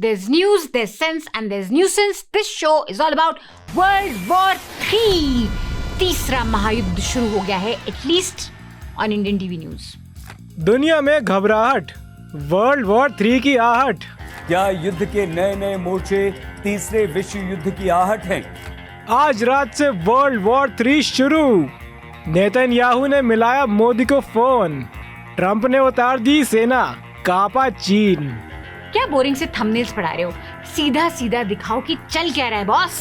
There's news, there's sense, and there's nuisance. This show is all about World War III. तीसरा महायुद्ध शुरू हो गया है, at least on Indian TV News. दुनिया में घबराहट, वर्ल्ड वॉर 3 की आहट. क्या युद्ध के नए नए मोर्चे तीसरे विश्व युद्ध की आहट हैं? आज रात से वर्ल्ड वॉर 3 शुरू. नेतन्याहू ने मिलाया मोदी को फोन. ट्रंप ने उतार दी सेना, कांपा चीन. क्या बोरिंग से थंबनेल्स पढ़ा रहे हो? सीधा सीधा दिखाओ कि चल क्या रहा है बॉस.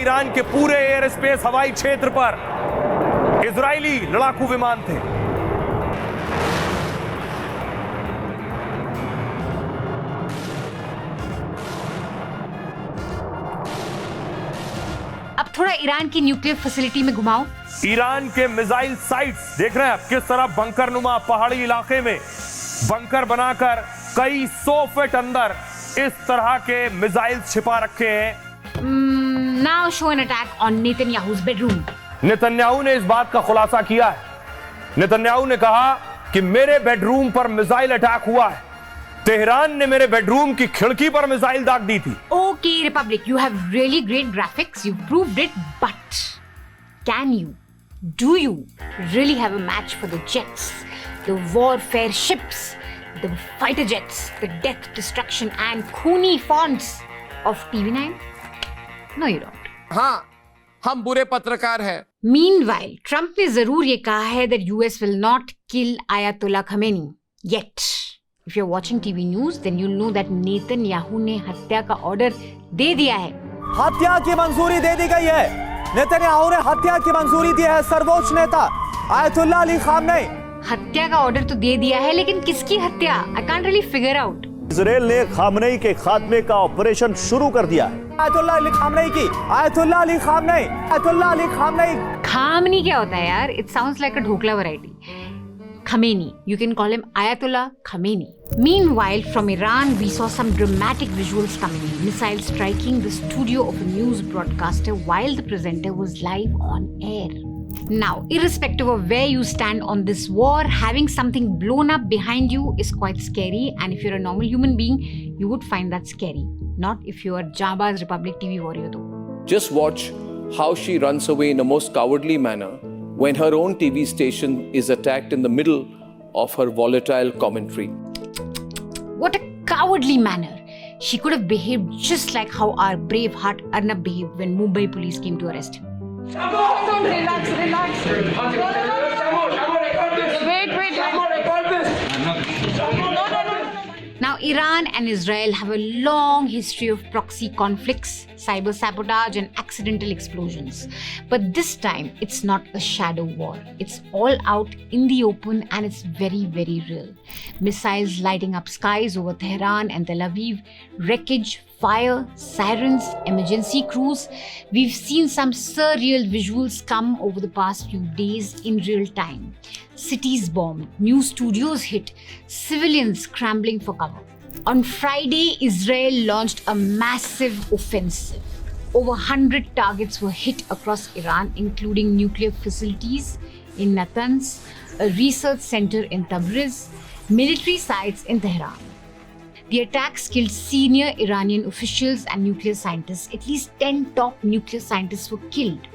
ईरान के पूरे एयर स्पेस हवाई क्षेत्र पर इजरायली लड़ाकू विमान थे. अब थोड़ा ईरान की न्यूक्लियर फैसिलिटी में घुमाओ. ईरान के मिसाइल साइट्स देख रहे हैं आप, किस तरह बंकर नुमा पहाड़ी इलाके में बंकर बनाकर कई 100 फीट अंदर इस तरह के मिसाइल छिपा रखे हैं. Now show an attack on Netanyahu's bedroom. Netanyahu ने इस बात का खुलासा किया है. नेतन्याहू ने कहा कि मेरे बेडरूम पर मिसाइल अटैक हुआ है. तेहरान ने मेरे बेडरूम की खिड़की पर मिसाइल दाग दी थी. Okay, Republic, you have really great graphics. You proved it, but can you, do you really have a match for the jets, the warfare ships, the fighter jets, the death, destruction and खूनी fonts of TV9? No, you don't. हाँ, हम बुरे पत्रकार हैं. Meanwhile, Trump ने जरूर ये कहा है that US will not kill Ayatollah Khamenei yet. If you're watching TV news, then you'll know that Netanyahu ने हत्या का ऑर्डर दे दिया है. हत्या की मंजूरी दे दी गई है. नेतन्याहू ने हत्या की मंजूरी दी है. सर्वोच्च नेता आयतुल्लाह अली खामनेई. हत्या का ऑर्डर तो दे दिया है, लेकिन किसकी हत्या? I can't really figure out. Israel ने खामनेई के खात्मे का ऑपरेशन शुरू कर दिया है. आयतुल्लाह अली खामनेई की, Ayatollah Ali Khamenei, Ayatollah Ali Khamenei. खामनी क्या होता है यार? It sounds like a dhokla variety. Khamenei. You can call him Ayatollah Khamenei. Meanwhile, from Iran, we saw some dramatic visuals coming in. Missiles striking the studio of a news broadcaster while the presenter was live on air. Now, irrespective of where you stand on this war, having something blown up behind you is quite scary. And if you're a normal human being, you would find that scary. Not if you are Jabba's Republic TV warrior though. Just watch how she runs away in a most cowardly manner when her own TV station is attacked in the middle of her volatile commentary. What a cowardly manner. She could have behaved just like how our brave heart Arnab behaved when Mumbai police came to arrest him. Relax. Now, Iran and Israel have a long history of proxy conflicts, cyber sabotage, and accidental explosions. But this time, it's not a shadow war. It's all out in the open and it's very, very real. Missiles lighting up skies over Tehran and Tel Aviv, wreckage, fire, sirens, emergency crews. We've seen some surreal visuals come over the past few days in real time. Cities bombed, new studios hit, civilians scrambling for cover. On Friday, Israel launched a massive offensive. Over 100 targets were hit across Iran, including nuclear facilities in Natanz, a research center in Tabriz, military sites in Tehran. The attacks killed senior Iranian officials and nuclear scientists. At least 10 top nuclear scientists were killed.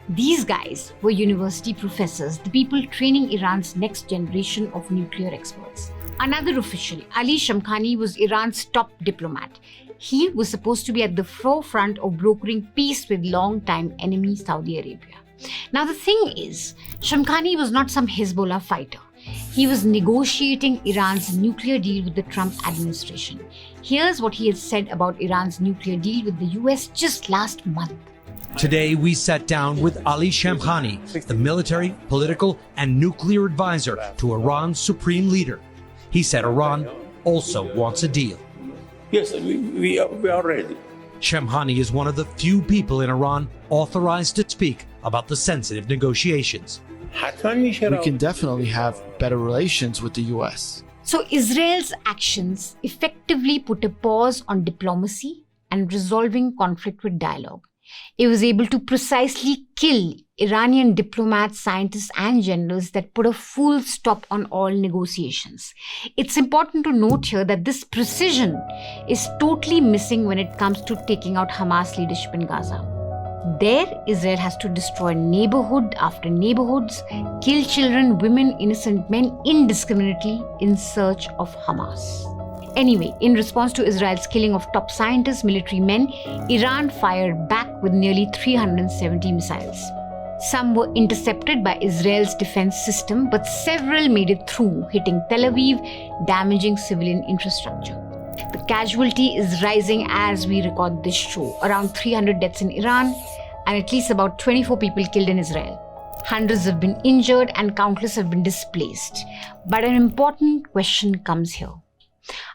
These guys were university professors, the people training Iran's next generation of nuclear experts. Another official, Ali Shamkhani, was Iran's top diplomat. He was supposed to be at the forefront of brokering peace with long-time enemy Saudi Arabia. Now the thing is, Shamkhani was not some Hezbollah fighter. He was negotiating Iran's nuclear deal with the Trump administration. Here's what he had said about Iran's nuclear deal with the US just last month. Today, we sat down with Ali Shamkhani, the military, political, and nuclear advisor to Iran's supreme leader. He said Iran also wants a deal. Yes, we are ready. Shamkhani is one of the few people in Iran authorized to speak about the sensitive negotiations. We We can definitely have better relations with the US. So Israel's actions effectively put a pause on diplomacy and resolving conflict with dialogue. It was able to precisely kill Iranian diplomats, scientists, and generals that put a full stop on all negotiations. It's important to note here that this precision is totally missing when it comes to taking out Hamas leadership in Gaza. There, Israel has to destroy neighborhood after neighborhoods, kill children, women, innocent men indiscriminately in search of Hamas. Anyway, in response to Israel's killing of top scientists, military men, Iran fired back with nearly 370 missiles. Some were intercepted by Israel's defense system, but several made it through, hitting Tel Aviv, damaging civilian infrastructure. The casualty is rising as we record this show. Around 300 deaths in Iran and at least about 24 people killed in Israel. Hundreds have been injured and countless have been displaced. But an important question comes here.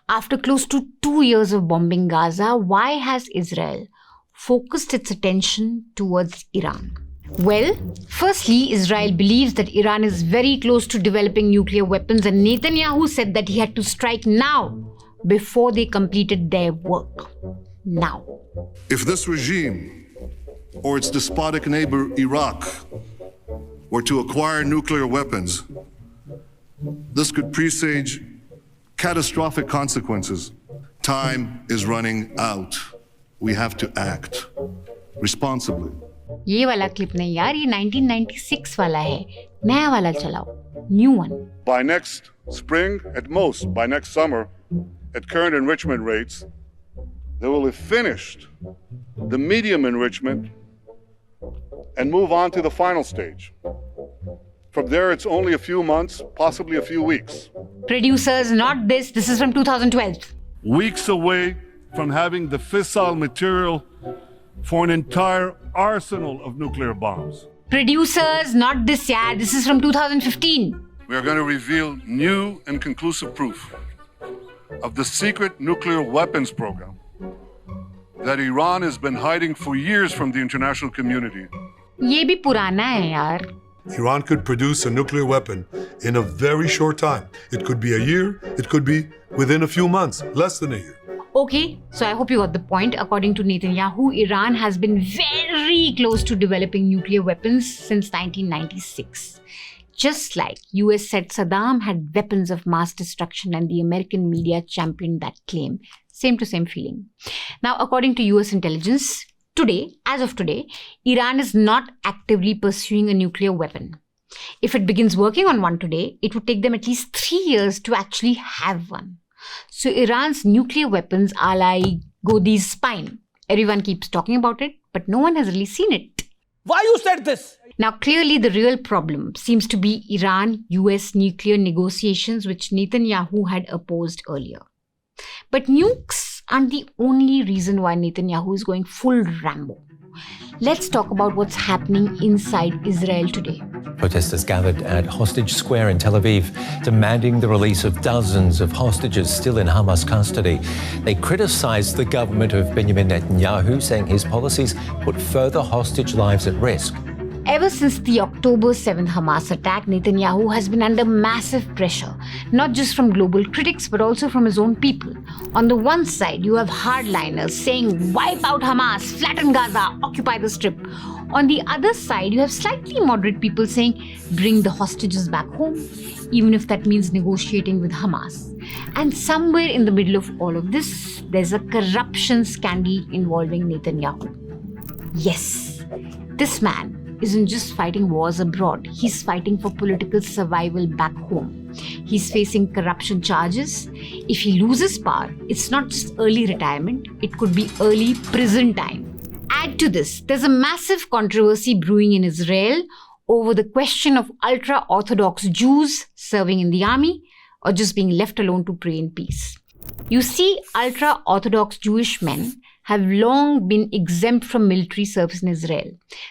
After close to 2 years of bombing Gaza, why has Israel focused its attention towards Iran? Well, firstly, Israel believes that Iran is very close to developing nuclear weapons, and Netanyahu said that he had to strike now before they completed their work. Now. If this regime or its despotic neighbor Iraq were to acquire nuclear weapons, this could presage catastrophic consequences. Time is running out. We have to act responsibly. ये वाला clip नहीं यार, ये 1996 वाला है. नया वाला चलाओ. New one. By next spring, at most, by next summer, at current enrichment rates, they will have finished the medium enrichment and move on to the final stage. From there, it's only a few months, possibly a few weeks. Producers, not this. This is from 2012. Weeks away from having the fissile material for an entire arsenal of nuclear bombs. Producers, not this, yeah. This is from 2015. We are going to reveal new and conclusive proof of the secret nuclear weapons program that Iran has been hiding for years from the international community. ये भी पुराना है यार. Iran could produce a nuclear weapon in a very short time. It could be a year, it could be within a few months, less than a year. Okay, so I hope you got the point. According to Netanyahu, Iran has been very close to developing nuclear weapons since 1996. Just like US said Saddam had weapons of mass destruction and the American media championed that claim. Same to same feeling. Now, according to US intelligence, today, as of today, Iran is not actively pursuing a nuclear weapon. If it begins working on one today, it would take them at least 3 years to actually have one. So Iran's nuclear weapons are like Godi's spine. Everyone keeps talking about it, but no one has really seen it. Why you said this? Now, clearly the real problem seems to be Iran-US nuclear negotiations, which Netanyahu had opposed earlier. But nukes aren't the only reason why Netanyahu is going full Rambo. Let's talk about what's happening inside Israel today. Protesters gathered at Hostage Square in Tel Aviv, demanding the release of dozens of hostages still in Hamas custody. They criticized the government of Benjamin Netanyahu, saying his policies put further hostage lives at risk. Ever since the October 7th Hamas attack, Netanyahu has been under massive pressure, not just from global critics, but also from his own people. On the one side, you have hardliners saying, wipe out Hamas, flatten Gaza, occupy the strip. On the other side, you have slightly moderate people saying, bring the hostages back home, even if that means negotiating with Hamas. And somewhere in the middle of all of this, there's a corruption scandal involving Netanyahu. Yes, this man isn't just fighting wars abroad, he's fighting for political survival back home. He's facing corruption charges. If he loses power, it's not just early retirement, it could be early prison time. Add to this, there's a massive controversy brewing in Israel over the question of ultra-Orthodox Jews serving in the army or just being left alone to pray in peace. You see, ultra-Orthodox Jewish men have long been exempt from military service in Israel.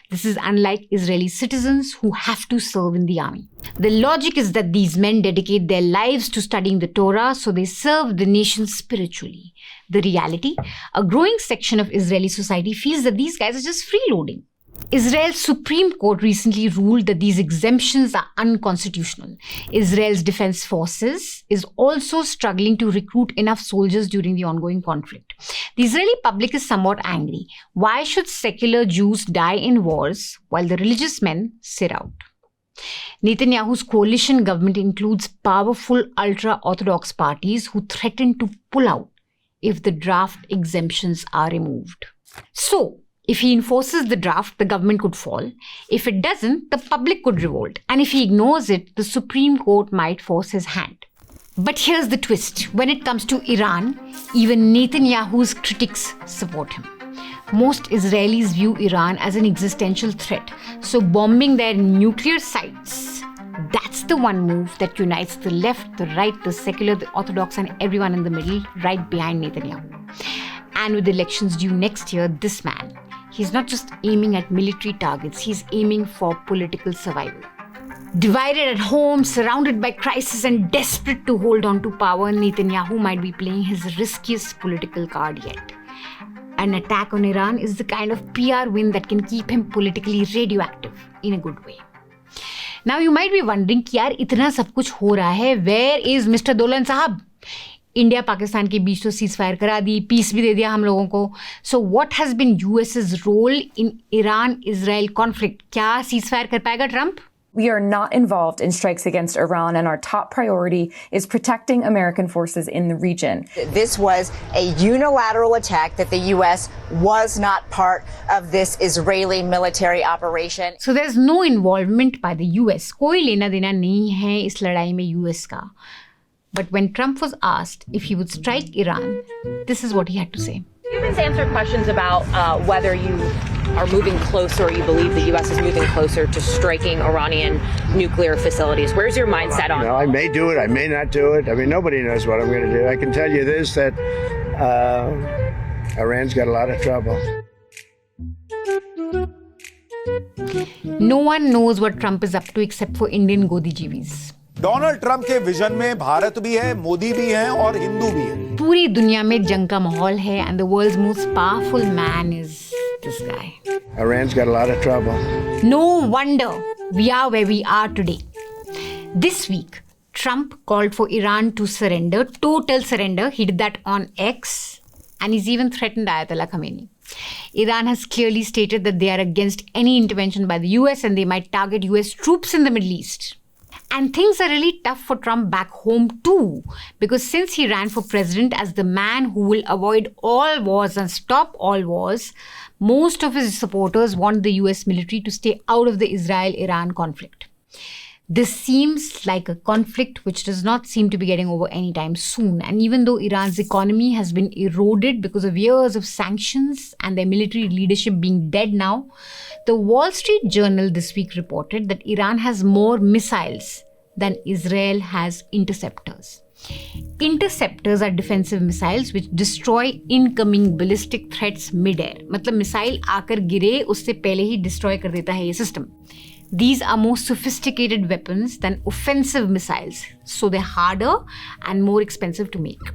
This is unlike Israeli citizens who have to serve in the army. The logic is that these men dedicate their lives to studying the Torah, so they serve the nation spiritually. The reality, a growing section of Israeli society feels that these guys are just freeloading. Israel's Supreme Court recently ruled that these exemptions are unconstitutional. Israel's defense forces is also struggling to recruit enough soldiers during the ongoing conflict. The Israeli public is somewhat angry. Why should secular Jews die in wars while the religious men sit out? Netanyahu's coalition government includes powerful ultra-Orthodox parties who threaten to pull out if the draft exemptions are removed. So, if he enforces the draft, the government could fall. If it doesn't, the public could revolt. And if he ignores it, the Supreme Court might force his hand. But here's the twist. When it comes to Iran, even Netanyahu's critics support him. Most Israelis view Iran as an existential threat. So bombing their nuclear sites, that's the one move that unites the left, the right, the secular, the Orthodox, and everyone in the middle right behind Netanyahu. And with elections due next year, this man, he's not just aiming at military targets, he's aiming for political survival. Divided at home, surrounded by crisis and desperate to hold on to power, Netanyahu might be playing his riskiest political card yet. An attack on Iran is the kind of PR win that can keep him politically radioactive in a good way. Now you might be wondering कि यार इतना सब कुछ हो रहा है, where is Mr. Dolan साहब? India Pakistan के बीच तो सीज़फायर करा दी, पीस भी दे दिया हम लोगों को. So what has been US's role in Iran-Israel conflict? क्या सीज़फायर कर पाएगा Trump? We are not involved in strikes against Iran, and our top priority is protecting American forces in the region. This was a unilateral attack that the U.S. was not part of this Israeli military operation. So there's no involvement by the US. कोई लेना देना नहीं है इस लड़ाई में US का. But when Trump was asked if he would strike Iran, this is what he had to say. You've been answered questions about whether you are moving closer, or you believe the U.S. is moving closer to striking Iranian nuclear facilities. Where's your mindset on? I may do it, I may not do it. I mean, nobody knows what I'm going to do. I can tell you this, that Iran's got a lot of trouble. No one knows what Trump is up to except for Indian Godijivis. Donald Trump के vision में भारत भी है, मोदी भी है और हिंदू भी है. पूरी दुनिया में जंग का माहौल है and the world's most powerful man is this guy. Iran's got a lot of trouble. No wonder we are where we are today. This week, Trump called for Iran to surrender, total surrender. He did that on X, and he's even threatened Ayatollah Khamenei. Iran has clearly stated that they are against any intervention by the US and they might target US troops in the Middle East. And things are really tough for Trump back home too, because since he ran for president as the man who will avoid all wars and stop all wars, most of his supporters want the US military to stay out of the Israel-Iran conflict. This seems like a conflict which does not seem to be getting over anytime soon. And even though Iran's economy has been eroded because of years of sanctions and their military leadership being dead now, the Wall Street Journal this week reported that Iran has more missiles than Israel has interceptors. Interceptors are defensive missiles which destroy incoming ballistic threats mid-air. मतलब missile आकर गिरे उससे पहले ही destroy कर देता है ये system. These are more sophisticated weapons than offensive missiles, so they're harder and more expensive to make.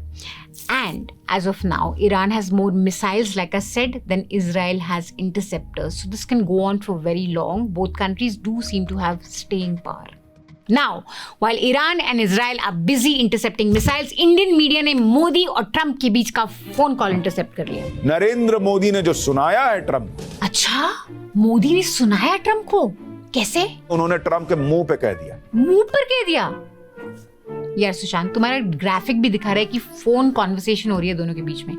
And as of now, Iran has more missiles, like I said, than Israel has interceptors. So this can go on for very long. Both countries do seem to have staying power. Now, while Iran and Israel are busy intercepting missiles, Indian media ने मोदी और Trump के बीच का phone call intercept कर लिया. नरेंद्र मोदी ने जो सुनाया है ट्रंप. अच्छा, मोदी ने सुनाया ट्रंप को? कैसे? उन्होंने ट्रंप के मुंह पे कह दिया. मुंह पर कह दिया? यार सुशांत, तुम्हारा ग्राफिक भी दिखा रहा है कि फोन कॉन्वर्सेशन हो रही है दोनों के बीच में.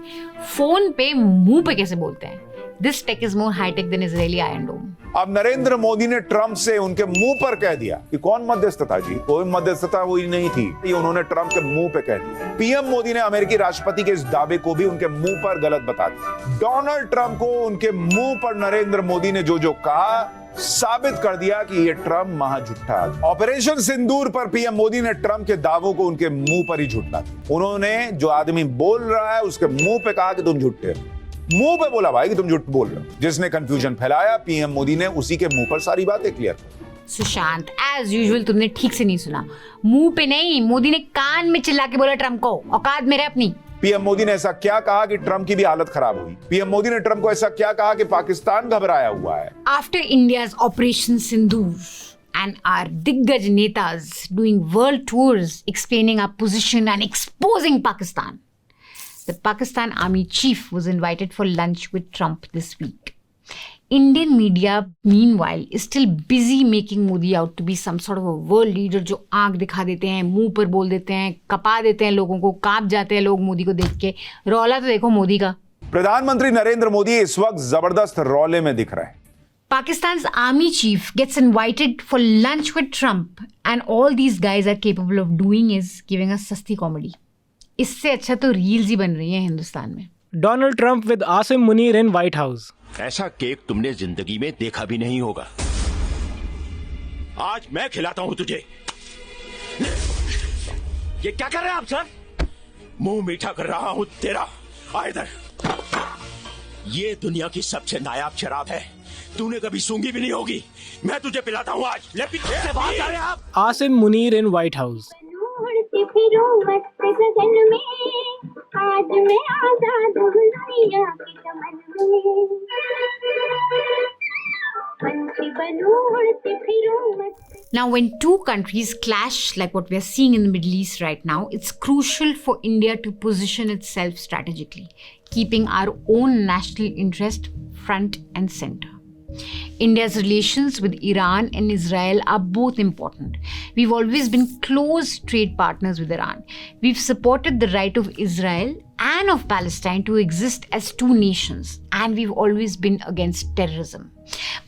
फोन पे मुंह पे कैसे बोलते हैं? This tech is more high tech than Israeli Iron Dome. अब नरेंद्र मोदी ने ट्रंप से उनके मुंह पर कह दिया कि कौन मध्यस्थता जी, कोई मध्यस्थता हुई नहीं थी. ये उन्होंने ट्रंप के मुंह पे कह दिया. पीएम मोदी ने अमेरिकी राष्ट्रपति के इस दावे को भी उनके मुंह पर गलत बता दिया. डोनाल्ड ट्रंप को उनके मुंह पर नरेंद्र मोदी ने जो कहा, साबित कर दिया कि ये ट्रंप महाझूठा. ऑपरेशन सिंदूर पर पीएम मोदी ने ट्रंप के दावों को उनके मुंह पर ही झूठा दिया. उन्होंने जो आदमी बोल रहा है उसके मुंह पे कहा कि तुम झूठे हो. मुंह पे बोला भाई कि तुम झूठ बोल रहे हो. जिसने कंफ्यूजन फैलाया, पीएम मोदी ने उसी के मुंह पर सारी बातें क्लियर. सुशांत, एज यूजुअल तुमने ठीक से नहीं सुना. मुंह पे नहीं, मोदी ने कान में चिल्ला के बोला ट्रंप को, औकात में रहे अपनी. पीएम मोदी ने ऐसा क्या कहा कि ट्रंप की भी हालत खराब हुई? पीएम मोदी ने ट्रंप को ऐसा क्या कहा कि पाकिस्तान घबराया हुआ है? After India's Operation Sindoor and our Diggaj Netas doing world tours explaining our position and exposing Pakistan, the Pakistan Army chief was invited for lunch with Trump this week. Indian media, meanwhile, is still busy making Modi out to be some sort of a world leader जो आंख दिखा देते हैं, मुंह पर बोल देते हैं, कपा देते हैं लोगों को, कांप जाते हैं लोग मोदी को देख के। रौला तो देखो मोदी का। प्रधानमंत्री नरेंद्र मोदी इस वक्त जबरदस्त रौले में दिख रहे हैं। Pakistan's army chief gets invited for lunch with Trump and all these guys are capable of doing is giving us सस्ती कॉमेडी। इससे अच्छा तो रील्स ही बन रही हैं हिंदुस्तान में। Donald Trump with Asim Munir in White House. ऐसा केक तुमने जिंदगी में देखा भी नहीं होगा। आज मैं खिलाता हूं तुझे। ये क्या कर रहे हैं आप सर? मुंह मीठा कर रहा हूं तेरा। आ इधर। ये दुनिया की सबसे नायाब शराब है। तूने कभी सूंघी भी नहीं होगी। मैं तुझे पिलाता हूं आज। ले पीछे से बात कर रहे हैं आप। Asim Munir in White House. आज मैं आजाद हूँ दुनिया के चमन में, पंछी बनूं उड़ती फिरूं। Now, when two countries clash like what we are seeing in the Middle East right now, it's crucial for India to position itself strategically, keeping our own national interest front and center. India's relations with Iran and Israel are both important. We've always been close trade partners with Iran. We've supported the right of Israel and of Palestine to exist as two nations, and we've always been against terrorism.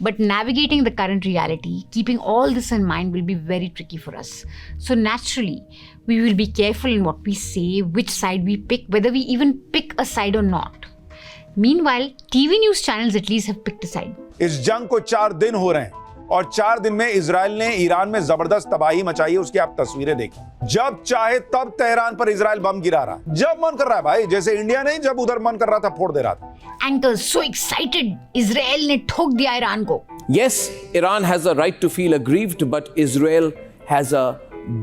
But navigating the current reality, keeping all this in mind, will be very tricky for us. So naturally, we will be careful in what we say, which side we pick, whether we even pick a side or not. Meanwhile, TV news channels at least have picked a side. इस जंग को 4 दिन हो रहे हैं और 4 दिन में इजराइल ने ईरान में जबरदस्त तबाही मचाई है। उसकी आप तस्वीरें देखिए। जब चाहे तब तेहरान पर इजराइल बम गिरा रहा है, जब मन कर रहा है भाई। जैसे इंडिया नहीं, जब उधर मन कर रहा था फोड़ दे रहा था। Anchors so excited, इजराइल ने ठोक दिया ईरान को। Yes, Iran has a right to feel aggrieved, but Israel has a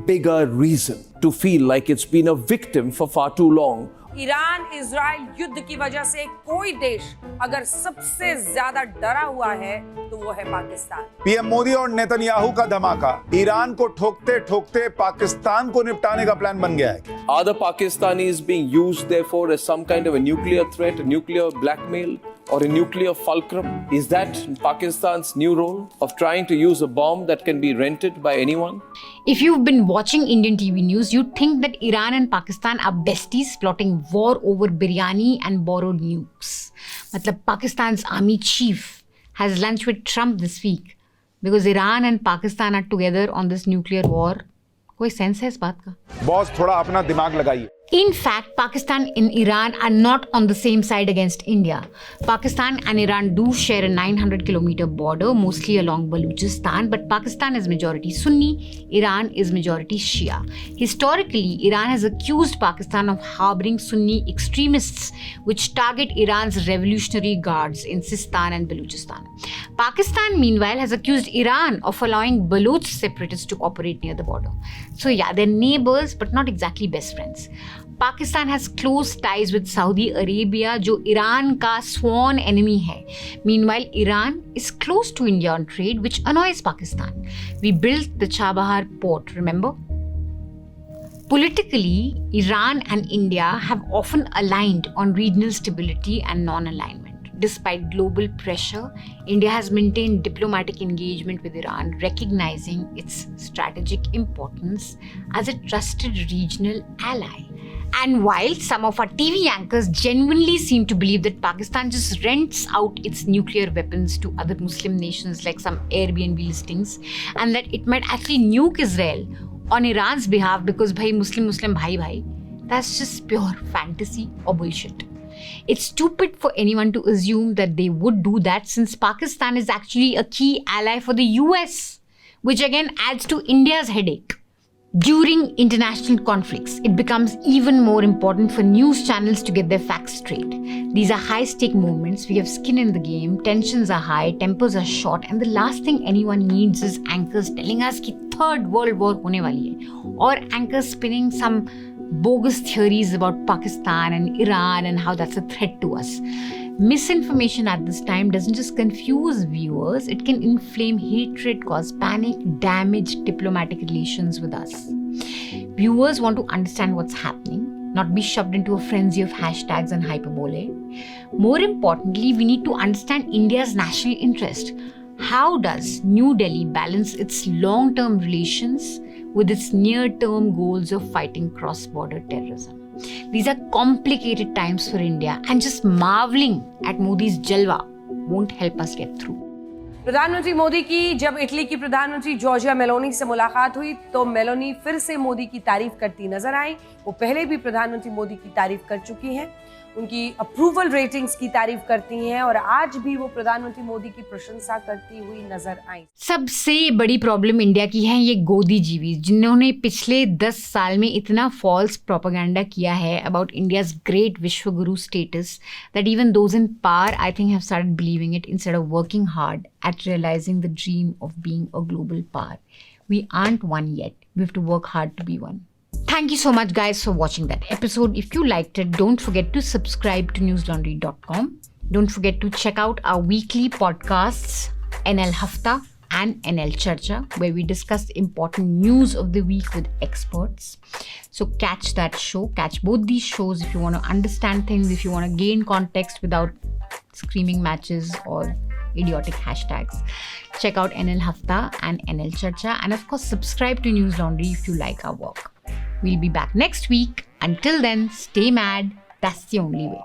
bigger reason to feel like it's been a victim for far too long. Iran Israel युद्ध की वजह से कोई देश अगर सबसे ज्यादा डरा हुआ है तो वो है पाकिस्तान। पीएम मोदी और नेतन्याहू का धमाका ईरान को ठोकते ठोकते पाकिस्तान को निपटाने का प्लान बन गया है। Are the Pakistanis being used therefore as some kind of a nuclear threat, a nuclear blackmail, or a nuclear fulcrum? Is that Pakistan's new role of trying to use a bomb that can be rented by anyone? If you've been watching Indian TV news, you'd think that Iran and Pakistan are besties plotting war over biryani and borrowed nukes. Matlab, Pakistan's army chief has lunch with Trump this week because Iran and Pakistan are together on this nuclear war. कोई sense है इस बात का? Boss थोड़ा अपना दिमाग लगाइए। In fact, Pakistan and Iran are not on the same side against India. Pakistan and Iran do share a 900-kilometer border, mostly along Balochistan, but Pakistan is majority Sunni, Iran is majority Shia. Historically, Iran has accused Pakistan of harboring Sunni extremists, which target Iran's revolutionary guards in Sistan and Balochistan. Pakistan, meanwhile, has accused Iran of allowing Baloch separatists to operate near the border. So yeah, they're neighbors, but not exactly best friends. Pakistan has close ties with Saudi Arabia, जो Iran का sworn enemy है. Meanwhile, Iran is close to India on trade, which annoys Pakistan. We built the Chabahar port, remember? Politically, Iran and India have often aligned on regional stability and non-alignment. Despite global pressure, India has maintained diplomatic engagement with Iran, recognizing its strategic importance as a trusted regional ally. And while some of our TV anchors genuinely seem to believe that Pakistan just rents out its nuclear weapons to other Muslim nations like some Airbnb listings, and that it might actually nuke Israel on Iran's behalf because Muslim Bhai-Bhai, that's just pure fantasy or bullshit. It's stupid for anyone to assume that they would do that, since Pakistan is actually a key ally for the US, which again adds to India's headache. During international conflicts, it becomes even more important for news channels to get their facts straight. These are high-stake moments. We have skin in the game, tensions are high, tempers are short, and the last thing anyone needs is anchors telling us कि third world war होने वाली है, or anchors spinning some bogus theories about Pakistan and Iran and how that's a threat to us. Misinformation at this time doesn't just confuse viewers, it can inflame hatred, cause panic, damage diplomatic relations with us. Viewers want to understand what's happening, not be shoved into a frenzy of hashtags and hyperbole. More importantly, we need to understand India's national interest. How does New Delhi balance its long-term relations with its near-term goals of fighting cross-border terrorism? These are complicated times for India, and just marveling at Modi's jalwa won't help us get through. प्रधानमंत्री मोदी की जब Italy की प्रधानमंत्री Giorgia Meloni से मुलाकात हुई तो Meloni फिर से मोदी की तारीफ करती नजर आई। वो पहले भी प्रधानमंत्री मोदी की तारीफ कर चुकी हैं, उनकी अप्रूवल रेटिंग्स की तारीफ करती हैं और आज भी वो प्रधानमंत्री मोदी की प्रशंसा करती हुई नजर आई। सबसे बड़ी प्रॉब्लम इंडिया की है ये गोदी जीवी, जिन्होंने पिछले 10 साल में इतना फॉल्स प्रोपेगेंडा किया है about India's great vishwaguru status that even those in power I think have started believing it instead of working hard at realizing the dream of being a global power. We aren't one yet. We have to work hard to be one. Thank you so much, guys, for watching that episode. If you liked it, don't forget to subscribe to newslaundry.com. Don't forget to check out our weekly podcasts, NL Hafta and NL Charcha, where we discuss important news of the week with experts. So catch that show. Catch both these shows if you want to understand things, if you want to gain context without screaming matches or idiotic hashtags. Check out NL Hafta and NL Charcha, and of course subscribe to News Laundry if you like our work. We'll be back next week. Until then, stay mad. That's the only way.